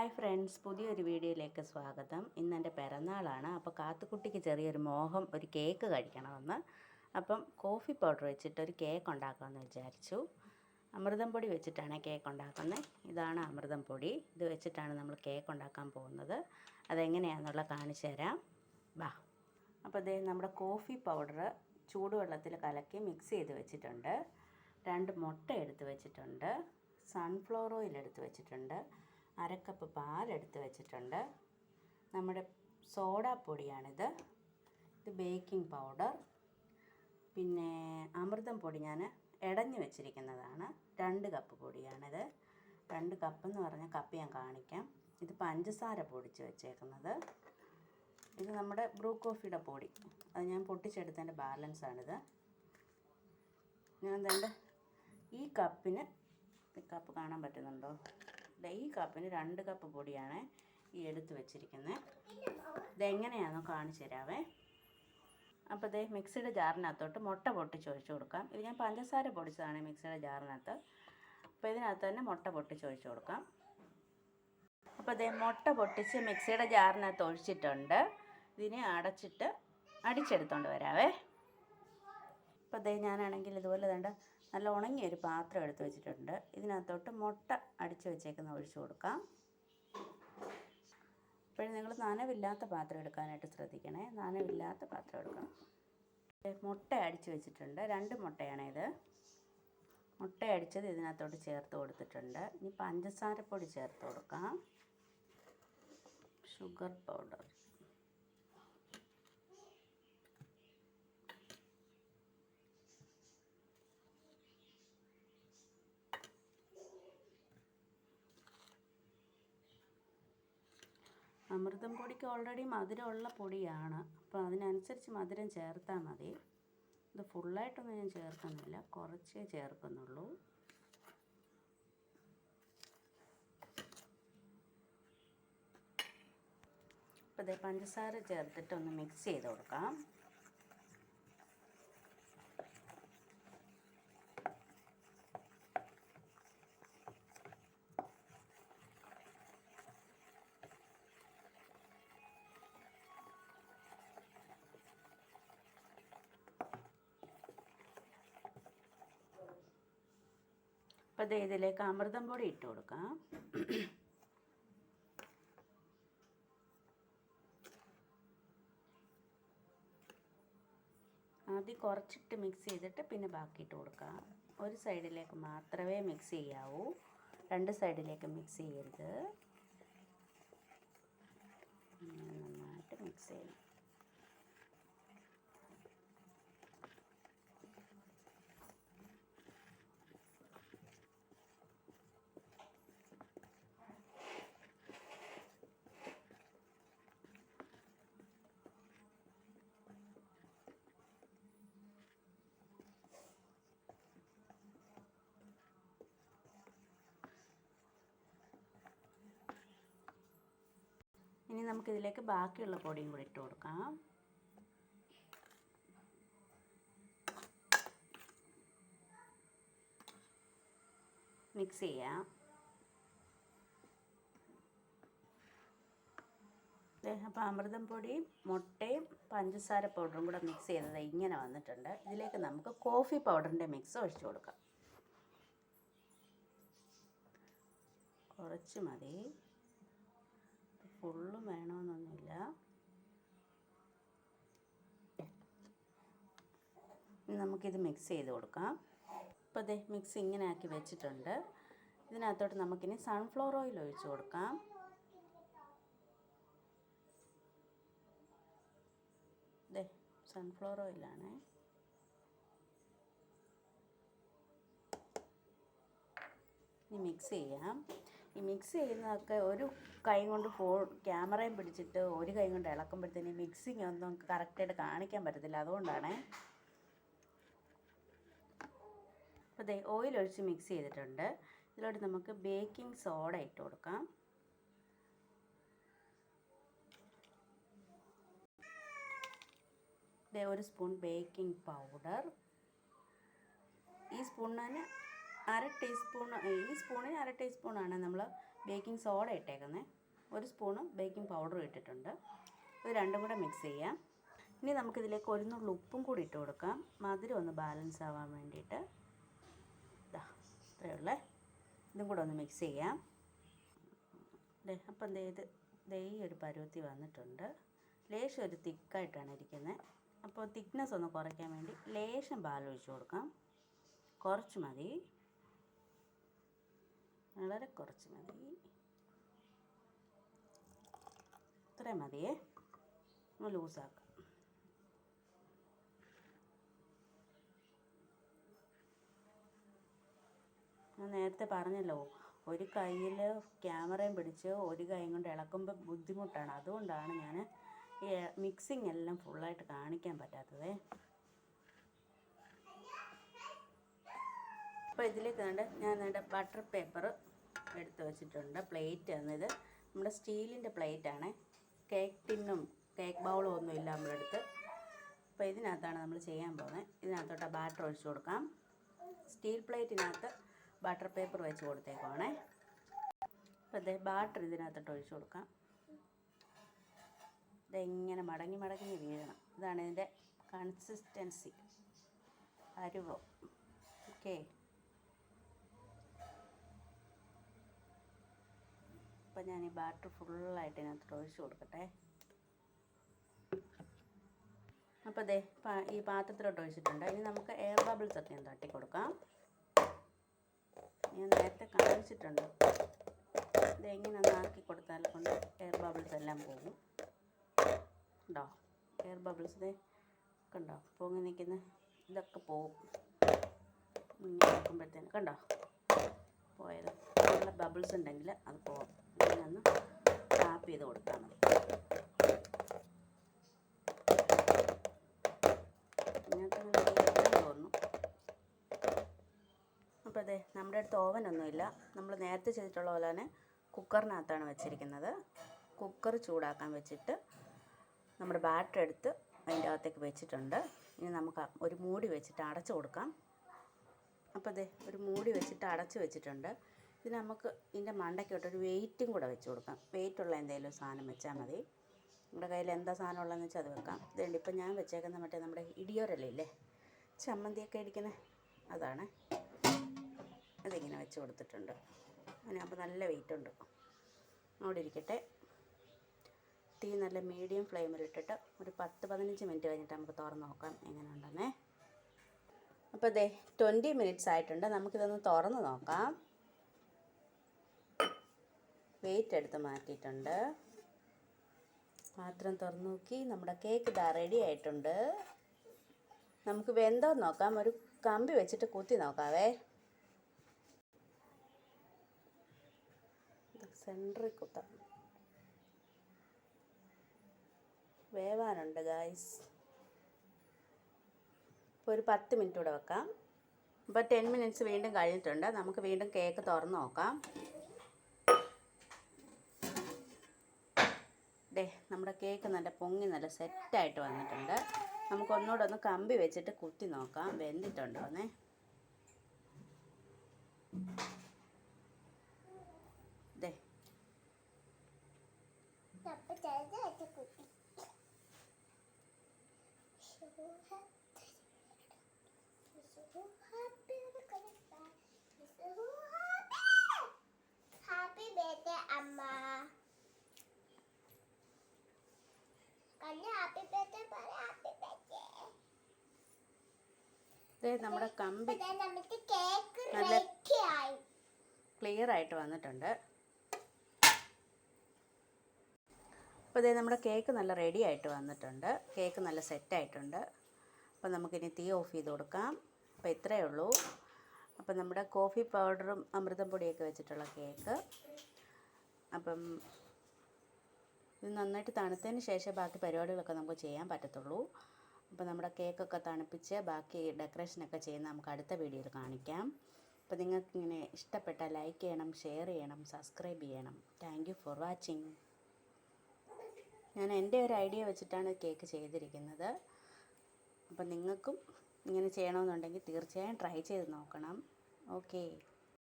Hi friends, പുതിയൊരു വീഡിയോയിലേക്ക് സ്വാഗതം. ഇന്ന് എൻ്റെ പിറന്നാളാണ്. അപ്പോൾ കാത്തുക്കുട്ടിക്ക് ചെറിയൊരു മോഹം, ഒരു കേക്ക് കഴിക്കണമെന്ന്. അപ്പം കോഫി പൗഡർ വെച്ചിട്ട് ഒരു കേക്ക് ഉണ്ടാക്കാമെന്ന് വിചാരിച്ചു. അമൃതം പൊടി വെച്ചിട്ടാണ് കേക്ക് ഉണ്ടാക്കുന്നത്. ഇതാണ് അമൃതം പൊടി. ഇത് വെച്ചിട്ടാണ് നമ്മൾ കേക്ക് ഉണ്ടാക്കാൻ പോകുന്നത്. അതെങ്ങനെയാണെന്നുള്ള കാണിച്ചു തരാം. വാ. അപ്പോൾ ഇതേ നമ്മുടെ കോഫി പൗഡർ ചൂടുവെള്ളത്തിൽ കലക്കി മിക്സ് ചെയ്ത് വെച്ചിട്ടുണ്ട്. 2 മുട്ട എടുത്ത് വെച്ചിട്ടുണ്ട്. സൺഫ്ലവർ ഓയിൽ എടുത്ത് വെച്ചിട്ടുണ്ട്. 1/2 കപ്പ് പാലെടുത്ത് വെച്ചിട്ടുണ്ട്. നമ്മുടെ സോഡാപ്പൊടിയാണിത്. ഇത് ബേക്കിംഗ് പൗഡർ. പിന്നെ അമൃതം പൊടി ഞാൻ ഇടഞ്ഞു വെച്ചിരിക്കുന്നതാണ്. 2 കപ്പ് പൊടിയാണിത്. 2 കപ്പ് എന്ന് പറഞ്ഞാൽ കപ്പ് ഞാൻ കാണിക്കാം. ഇത് പഞ്ചസാര പൊടിച്ച് വെച്ചേക്കുന്നത്. ഇത് നമ്മുടെ ബ്രൂ കോഫിയുടെ പൊടി. അത് ഞാൻ പൊട്ടിച്ചെടുത്തതിൻ്റെ ബാലൻസാണിത്. ഞാൻ എന്താ ഈ കപ്പിന്, കപ്പ് കാണാൻ പറ്റുന്നുണ്ടോ? ഈ കപ്പിന് 2 കപ്പ് പൊടിയാണ് ഈ എടുത്ത് വെച്ചിരിക്കുന്നത്. ഇതെങ്ങനെയാണെന്ന് കാണിച്ചു തരാവേ. അപ്പോൾ ഇതേ മിക്സിയുടെ ജാറിനകത്തോട്ട് മുട്ട പൊട്ടിച്ച് ഒഴിച്ച് കൊടുക്കാം. ഇത് ഞാൻ പഞ്ചസാര പൊടിച്ചതാണ് മിക്സിയുടെ ജാറിനകത്ത്. അപ്പോൾ ഇതിനകത്ത് തന്നെ മുട്ട പൊട്ടിച്ച് ഒഴിച്ച് കൊടുക്കാം. അപ്പോൾ ഇതേ മുട്ട പൊട്ടിച്ച് മിക്സിയുടെ ജാറിനകത്ത് ഒഴിച്ചിട്ടുണ്ട്. ഇതിനെ അടച്ചിട്ട് അടിച്ചെടുത്തോണ്ട് വരാവേ. അപ്പോൾ ഇതേ ഞാനാണെങ്കിൽ ഇതുപോലെ നല്ല ഉണങ്ങിയൊരു പാത്രം എടുത്ത് വെച്ചിട്ടുണ്ട്. ഇതിനകത്തോട്ട് മുട്ട അടിച്ച് വെച്ചേക്കുന്ന ഒഴിച്ചു കൊടുക്കാം. അപ്പോഴും നിങ്ങൾ നനവില്ലാത്ത പാത്രം എടുക്കാനായിട്ട് ശ്രദ്ധിക്കണേ. നനവില്ലാത്ത പാത്രം എടുക്കണം. മുട്ട അടിച്ച് വെച്ചിട്ടുണ്ട്. 2 മുട്ടയാണിത്. മുട്ട അടിച്ചത് ഇതിനകത്തോട്ട് ചേർത്ത് കൊടുത്തിട്ടുണ്ട്. ഇനി പഞ്ചസാരപ്പൊടി ചേർത്ത് കൊടുക്കാം. Sugar powder. അമൃതം പൊടിക്ക് ഓൾറെഡി മധുരമുള്ള പൊടിയാണ്. അപ്പോൾ അതിനനുസരിച്ച് മധുരം ചേർത്താൽ മതി. ഇത് ഫുള്ളായിട്ടൊന്നും ഞാൻ ചേർക്കുന്നില്ല, കുറച്ചേ ചേർക്കുന്നുള്ളൂ. അപ്പോൾ ഇതേ പഞ്ചസാര ചേർത്തിട്ട് ഒന്ന് മിക്സ് ചെയ്ത് കൊടുക്കാം. അപ്പോൾ ഇതിലേക്ക് അമൃതം പൊടി ഇട്ട് കൊടുക്കാം. ആദ്യം കുറച്ചിട്ട് മിക്സ് ചെയ്തിട്ട് പിന്നെ ബാക്കി ഇട്ട് കൊടുക്കാം. ഒരു സൈഡിലേക്ക് മാത്രമേ മിക്സ് ചെയ്യാവൂ, 2 സൈഡിലേക്ക് മിക്സ് ചെയ്യരുത്. നന്നായിട്ട് മിക്സ് ചെയ്യണം. ഇനി നമുക്കിതിലേക്ക് ബാക്കിയുള്ള പൊടിയും കൂടി ഇട്ട് കൊടുക്കാം. മിക്സ് ചെയ്യാം. അപ്പോൾ അമൃതം പൊടിയും മുട്ടയും പഞ്ചസാര പൗഡറും കൂടെ മിക്സ് ചെയ്തത് ഇങ്ങനെ വന്നിട്ടുണ്ട്. ഇതിലേക്ക് നമുക്ക് കോഫി പൗഡറിൻ്റെ മിക്സ് ഒഴിച്ചു കൊടുക്കാം. കുറച്ച് മതി, ഫുള്ളും വേണമെന്നൊന്നുമില്ല. നമുക്കിത് മിക്സ് ചെയ്ത് കൊടുക്കാം. അപ്പോൾ അതേ മിക്സ് ഇങ്ങനെ ആക്കി വെച്ചിട്ടുണ്ട്. ഇതിനകത്തോട്ട് നമുക്കിനി സൺഫ്ലവർ ഓയിൽ ഒഴിച്ച് കൊടുക്കാം. ദേ സൺഫ്ലവർ ഓയിലാണ്. ഇനി മിക്സ് ചെയ്യാം. ഈ മിക്സ് ചെയ്യുന്നതൊക്കെ ഒരു കൈ കൊണ്ട് ക്യാമറയും പിടിച്ചിട്ട് ഒരു കൈ കൊണ്ട് ഇളക്കുമ്പോഴത്തേന് മിക്സിങ് ഒന്നും കറക്റ്റായിട്ട് കാണിക്കാൻ പറ്റത്തില്ല. അതുകൊണ്ടാണ്. അപ്പോൾ ദേ ഓയിൽ ഒഴിച്ച് മിക്സ് ചെയ്തിട്ടുണ്ട്. ഇതിലോട്ട് നമുക്ക് ബേക്കിംഗ് സോഡ ഇട്ട് കൊടുക്കാം. ദേ 1 സ്പൂൺ ബേക്കിംഗ് പൗഡർ. ഈ സ്പൂണിന് 1/2 ടീസ്പൂൺ, ഈ സ്പൂണിന് 1/2 ടീസ്പൂണാണ് നമ്മൾ ബേക്കിംഗ് സോഡ ഇട്ടേക്കുന്നത്, 1 സ്പൂണ് ബേക്കിംഗ് പൗഡറും ഇട്ടിട്ടുണ്ട്. ഇത് രണ്ടും കൂടെ മിക്സ് ചെയ്യാം. ഇനി നമുക്കിതിലേക്ക് 1 നുള്ളു ഉപ്പും കൂടി ഇട്ട് കൊടുക്കാം, മധുരം ഒന്ന് ബാലൻസ് ആവാൻ വേണ്ടിയിട്ട്. ഇത്രയേ ഉള്ളേ. ഇതും കൂടെ ഒന്ന് മിക്സ് ചെയ്യാം. അപ്പം ഈ ഒരു പരുവത്തിൽ വന്നിട്ടുണ്ട്. ലേശം ഒരു തിക്കായിട്ടാണ് ഇരിക്കുന്നത്. അപ്പോൾ തിക്നെസ് ഒന്ന് കുറയ്ക്കാൻ വേണ്ടി ലേശം പാലൊഴിച്ച് കൊടുക്കാം. കുറച്ച് മതി, വളരെ കുറച്ച് മതി. ഇത്രയും മതിയേ. ഒന്ന് ലൂസാക്കാം. ഞാൻ നേരത്തെ പറഞ്ഞല്ലോ, ഒരു കയ്യിൽ ക്യാമറയും പിടിച്ച് ഒരു കൈ കൊണ്ട് ഇളക്കുമ്പോൾ ബുദ്ധിമുട്ടാണ്. അതുകൊണ്ടാണ് ഞാൻ ഈ മിക്സിങ് എല്ലാം ഫുള്ളായിട്ട് കാണിക്കാൻ പറ്റാത്തത്. അപ്പോൾ ഇതിലേക്ക് ഞാൻ ബട്ടർ പേപ്പർ എടുത്ത് വെച്ചിട്ടുണ്ട്. പ്ലേറ്റ് എന്നത് നമ്മുടെ സ്റ്റീലിൻ്റെ പ്ലേറ്റാണ്. കേക്ക് ടിന്നും കേക്ക് ബൗളും ഒന്നും ഇല്ല നമ്മളെടുത്ത്. അപ്പോൾ ഇതിനകത്താണ് നമ്മൾ ചെയ്യാൻ പോകുന്നത്. ഇതിനകത്തോട്ട് ബാറ്റർ ഒഴിച്ച് കൊടുക്കാം. സ്റ്റീൽ പ്ലേറ്റിനകത്ത് ബട്ടർ പേപ്പർ വെച്ച് കൊടുത്തേക്കുവാണേ. അപ്പോൾ ബാറ്റർ ഇതിനകത്തോട്ട് ഒഴിച്ച് കൊടുക്കാം. ഇതെങ്ങനെ മടങ്ങി വീഴണം. ഇതാണ് ഇതിൻ്റെ കൺസിസ്റ്റൻസി, പരുവം. ഓക്കെ. അപ്പോൾ ഞാൻ ഈ ബാറ്റർ ഫുള്ളായിട്ട് ഇതിനകത്തോട്ട് ഒഴിച്ച് കൊടുക്കട്ടെ. അപ്പോൾ ഈ പാത്രത്തിലോട്ട് ഒഴിച്ചിട്ടുണ്ട്. ഇനി നമുക്ക് എയർ ബബിൾസ് ഒക്കെ ഒന്ന് തട്ടി കൊടുക്കാം. ഞാൻ നേരത്തെ കാണിച്ചിട്ടുണ്ട്. ഇതെങ്ങനെ ഒന്ന് ആക്കി കൊടുത്താൽ കൊണ്ട് എയർ ബബിൾസ് എല്ലാം പോകും. ഉണ്ടോ എയർ ബബിൾസ്? കണ്ടോ പൊങ്ങി നിൽക്കുന്ന ഇതൊക്കെ പോകും. ഇങ്ങനെ ആക്കുമ്പോഴത്തേന് കണ്ടോ പോയത്. നല്ല ബബിൾസ് ഉണ്ടെങ്കിൽ അത് പോകും. ഇങ്ങനെ ഒന്ന് ടാപ്പ് ചെയ്ത് കൊടുത്താൽ മതി. തോന്നുന്നു. അപ്പോൾ നമ്മുടെ അടുത്ത് ഓവനൊന്നുമില്ല. നമ്മൾ നേരത്തെ ചെയ്തിട്ടുള്ള പോലെ തന്നെ കുക്കറിനകത്താണ് വെച്ചിരിക്കുന്നത്. കുക്കർ ചൂടാക്കാൻ വെച്ചിട്ട് നമ്മുടെ ബാറ്റർ എടുത്ത് അതിൻ്റെ അകത്തേക്ക് വെച്ചിട്ടുണ്ട്. ഇനി നമുക്ക് ഒരു മൂടി വെച്ചിട്ട് അടച്ചു കൊടുക്കാം. അപ്പോൾ ഒരു മൂടി വെച്ചിട്ട് അടച്ച് വെച്ചിട്ടുണ്ട്. ഇത് നമുക്ക് ഇതിൻ്റെ മണ്ടയ്ക്കോട്ടൊരു വെയിറ്റും കൂടെ വെച്ച് കൊടുക്കാം. വെയിറ്റുള്ള എന്തെങ്കിലും സാധനം വെച്ചാൽ മതി. നമ്മുടെ കയ്യിൽ എന്താ സാധനം ഉള്ളതെന്ന് വെച്ചാൽ അത് വെക്കാം. ഇതുണ്ട് ഇപ്പം ഞാൻ വെച്ചേക്കുന്ന മറ്റേ നമ്മുടെ ഇടിയോരല്ലേ, ചമ്മന്തിയൊക്കെ ഇടിക്കുന്നത്, അതാണ്. അതിങ്ങനെ വെച്ച് കൊടുത്തിട്ടുണ്ട്. അതിനപ്പോൾ നല്ല വെയിറ്റ് ഉണ്ട്. അവിടെ ഇരിക്കട്ടെ. തീ നല്ല മീഡിയം ഫ്ലെയിമിലിട്ടിട്ട് ഒരു 10-15 മിനിറ്റ് കഴിഞ്ഞിട്ട് നമുക്ക് തുറന്ന് നോക്കാം എങ്ങനെ ഉണ്ടെന്നേ. അപ്പോൾ 20 മിനിറ്റ്സ് ആയിട്ടുണ്ട്. നമുക്കിതൊന്ന് തുറന്ന് നോക്കാം. വെയിറ്റ് എടുത്ത് മാറ്റിയിട്ടുണ്ട്. പാത്രം തുറന്ന് നോക്കി. നമ്മുടെ കേക്ക് ഇതാ റെഡി ആയിട്ടുണ്ട്. നമുക്ക് വെന്തോ നോക്കാം. ഒരു കമ്പി വെച്ചിട്ട് കുത്തി നോക്കാവേ. സെൻറ്ററിൽ കുത്താം. വേവാനുണ്ട് ഗായ്സ്. ഇപ്പോൾ ഒരു 10 മിനിറ്റ് കൂടെ വെക്കാം. ഇപ്പോൾ 10 മിനിറ്റ്സ് വീണ്ടും കഴിഞ്ഞിട്ടുണ്ട്. നമുക്ക് വീണ്ടും കേക്ക് തുറന്ന് നോക്കാം. നമ്മുടെ കേക്ക് നല്ല പൊങ്ങി നല്ല സെറ്റായിട്ട് വന്നിട്ടുണ്ട്. നമുക്ക് ഒന്നുകൂടെ ഒന്ന് കമ്പി വെച്ചിട്ട് കുത്തി നോക്കാം വെന്തിട്ടുണ്ടോന്നേ. നമ്മുടെ കമ്പി നല്ല ക്ലിയർ ആയിട്ട് വന്നിട്ടുണ്ട്. അപ്പോൾ നമ്മുടെ കേക്ക് നല്ല റെഡി ആയിട്ട് വന്നിട്ടുണ്ട്. കേക്ക് നല്ല സെറ്റായിട്ടുണ്ട്. അപ്പോൾ നമുക്കിനി തീ ഓഫ് ചെയ്ത് കൊടുക്കാം. അപ്പോൾ ഇത്രയേ ഉള്ളൂ. അപ്പം നമ്മുടെ കോഫി പൗഡറും അമൃതം പൊടിയൊക്കെ വെച്ചിട്ടുള്ള കേക്ക്. അപ്പം ഇത് നന്നായിട്ട് തണുത്തതിന് ശേഷം ബാക്കി പരിപാടികളൊക്കെ നമുക്ക് ചെയ്യാൻ പറ്റത്തുള്ളൂ. അപ്പോൾ നമ്മുടെ കേക്കൊക്കെ തണുപ്പിച്ച് ബാക്കി ഡെക്കറേഷനൊക്കെ ചെയ്യുന്ന നമുക്ക് അടുത്ത വീഡിയോയിൽ കാണിക്കാം. അപ്പോൾ നിങ്ങൾക്ക് ഇങ്ങനെ ഇഷ്ടപ്പെട്ടാൽ ലൈക്ക് ചെയ്യണം, ഷെയർ ചെയ്യണം, സബ്സ്ക്രൈബ് ചെയ്യണം. Thank you for watching. ഞാൻ എൻ്റെ ഒരു ഐഡിയ വെച്ചിട്ടാണ് കേക്ക് ചെയ്തിരിക്കുന്നത്. അപ്പോൾ നിങ്ങൾക്കും ഇങ്ങനെ ചെയ്യണമെന്നുണ്ടെങ്കിൽ തീർച്ചയായും ട്രൈ ചെയ്ത് നോക്കണം. ഓക്കേ.